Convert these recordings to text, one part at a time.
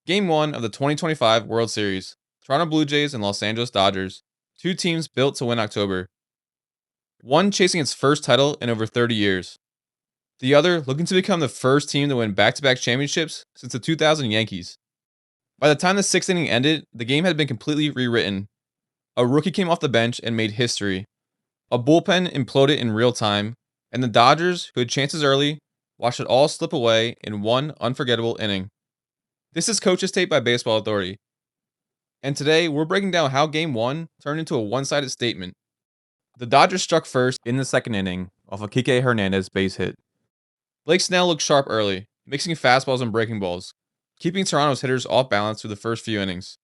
Game 1 of the 2025 World Series. Toronto Blue Jays and Los Angeles Dodgers. Two teams built to win October. One chasing its first title in over 30 years. The other looking to become the first team to win back-to-back championships since the 2000 Yankees. By the time the sixth inning ended, the game had been completely rewritten. A rookie came off the bench and made history. A bullpen imploded in real time, and the Dodgers, who had chances early, watched it all slip away in one unforgettable inning. This is Coach's Tape by Baseball Authority. And today, we're breaking down how Game 1 turned into a one-sided statement. The Dodgers struck first in the second inning off a Kike Hernandez base hit. Blake Snell looked sharp early, mixing fastballs and breaking balls, keeping Toronto's hitters off balance through the first few innings.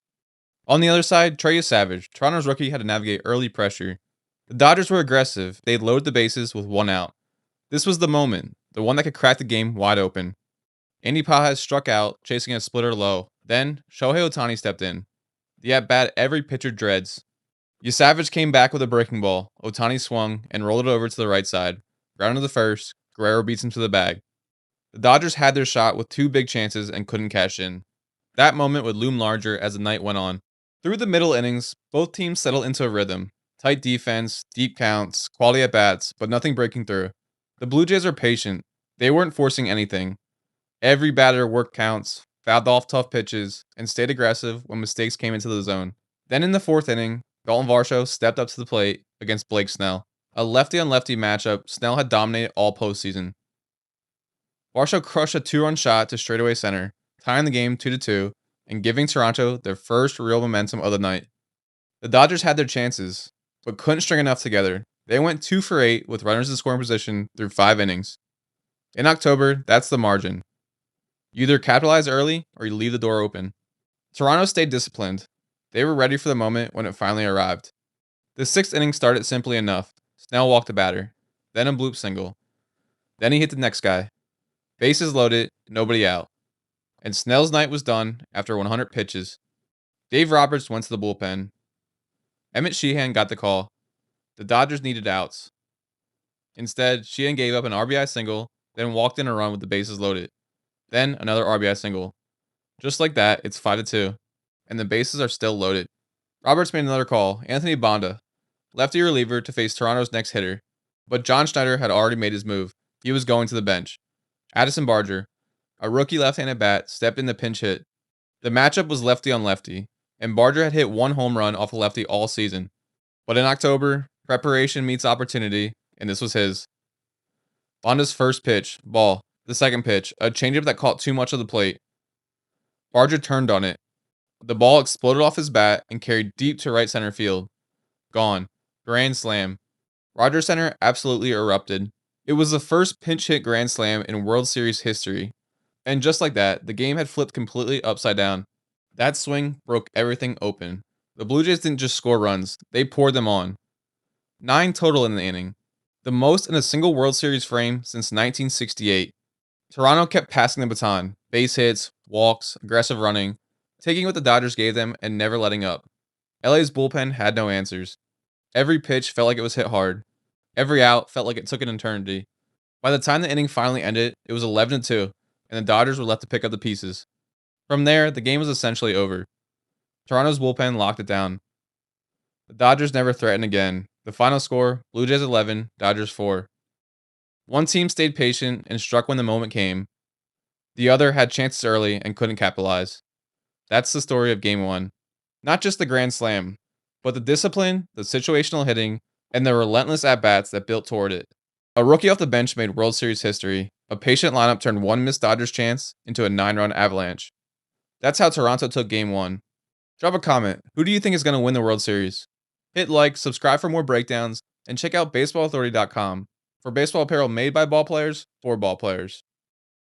On the other side, Trey Savage, Toronto's rookie, had to navigate early pressure. The Dodgers were aggressive. They loaded the bases with one out. This was the moment, the one that could crack the game wide open. Andy Pajas struck out, chasing a splitter low. Then, Shohei Ohtani stepped in. The at-bat every pitcher dreads. Savage came back with a breaking ball. Ohtani swung and rolled it over to the right side. Grounded to the first. Guerrero beats him to the bag. The Dodgers had their shot with two big chances and couldn't cash in. That moment would loom larger as the night went on. Through the middle innings, both teams settled into a rhythm. Tight defense, deep counts, quality at-bats, but nothing breaking through. The Blue Jays are patient. They weren't forcing anything. Every batter worked counts, fouled off tough pitches, and stayed aggressive when mistakes came into the zone. Then in the fourth inning, Daulton Varsho stepped up to the plate against Blake Snell. A lefty-on-lefty matchup Snell had dominated all postseason. Varsho crushed a two-run shot to straightaway center, tying the game 2-2 and giving Toronto their first real momentum of the night. The Dodgers had their chances, but couldn't string enough together. They went 2 for 8 with runners in scoring position through 5 innings. In October, that's the margin. You either capitalize early or you leave the door open. Toronto stayed disciplined. They were ready for the moment when it finally arrived. The sixth inning started simply enough. Snell walked a batter, then a bloop single. Then he hit the next guy. Bases loaded, nobody out. And Snell's night was done after 100 pitches. Dave Roberts went to the bullpen. Emmett Sheehan got the call. The Dodgers needed outs. Instead, Sheehan gave up an RBI single, then walked in a run with the bases loaded. Then another RBI single. Just like that, it's 5-2, and the bases are still loaded. Roberts made another call, Anthony Banda, lefty reliever to face Toronto's next hitter. But John Schneider had already made his move. He was going to the bench. Addison Barger, a rookie left-handed bat, stepped in the pinch hit. The matchup was lefty on lefty, and Barger had hit one home run off a lefty all season. But in October, preparation meets opportunity, and this was his. Banda's first pitch, ball. The second pitch, a changeup that caught too much of the plate. Barger turned on it. The ball exploded off his bat and carried deep to right center field. Gone. Grand slam. Rogers Center absolutely erupted. It was the first pinch hit grand slam in World Series history. And just like that, the game had flipped completely upside down. That swing broke everything open. The Blue Jays didn't just score runs, they poured them on. 9 total in the inning. The most in a single World Series frame since 1968. Toronto kept passing the baton, base hits, walks, aggressive running, taking what the Dodgers gave them and never letting up. LA's bullpen had no answers. Every pitch felt like it was hit hard. Every out felt like it took an eternity. By the time the inning finally ended, it was 11-2, and the Dodgers were left to pick up the pieces. From there, the game was essentially over. Toronto's bullpen locked it down. The Dodgers never threatened again. The final score, Blue Jays 11, Dodgers 4. One team stayed patient and struck when the moment came. The other had chances early and couldn't capitalize. That's the story of Game 1. Not just the grand slam, but the discipline, the situational hitting, and the relentless at-bats that built toward it. A rookie off the bench made World Series history. A patient lineup turned one missed Dodgers chance into a 9-run avalanche. That's how Toronto took Game 1. Drop a comment. Who do you think is going to win the World Series? Hit like, subscribe for more breakdowns, and check out baseballauthority.com for baseball apparel made by ballplayers for ballplayers.